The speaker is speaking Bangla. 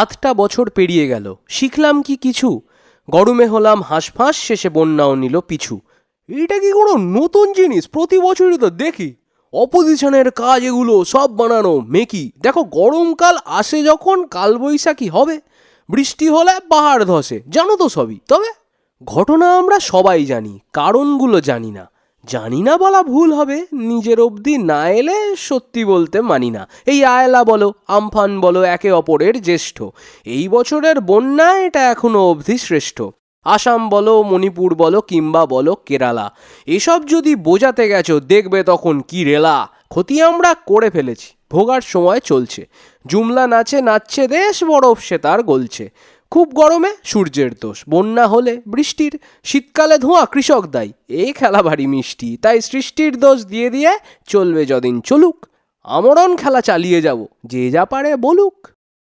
আধটা বছর পেরিয়ে গেল, শিখলাম কি কিছু? গরমে হলাম হাঁসফাঁস, শেষে বন্যাও নিল পিছু। এটা কি কোনো নতুন জিনিস? প্রতি বছরই তো দেখি। অপোজিশনের কাজ এগুলো, সব বানানো মেকি। দেখো, গরমকাল আসে যখন কালবৈশাখী হবে, বৃষ্টি হলে পাহাড় ধসে, জানো তো সবই। তবে ঘটনা আমরা সবাই জানি, কারণগুলো জানি না। জানি না বলা ভুল হবে, নিজের অবধি না এলে সত্যি বলতে মানি না। এই আয়লা বলো, আমফান বলো, একে অপরের জ্যেষ্ঠ। এই বছরের বন্যা এটা এখনো অবধি শ্রেষ্ঠ। আসাম বলো, মণিপুর বলো, কিংবা বলো কেরালা, এসব যদি বোঝাতে গেছো, দেখবে তখন কি রেলা। ক্ষতি আমরা করে ফেলেছি, ভোগার সময় চলছে। জুমলা নাচে নাচছে দেশ, বরফ সে তার গলছে। খুব গরমে সূর্যের দোষ, বন্যা হলে বৃষ্টির, শীতকালে ধোঁয়া কৃষক দায়ী। এই খেলা ভারী মিষ্টি, তাই সৃষ্টির দোষ দিয়ে দিয়ে চলবে যদিন চলুক। আমরণ খেলা চালিয়ে যাব, যে যা পারে বলুক।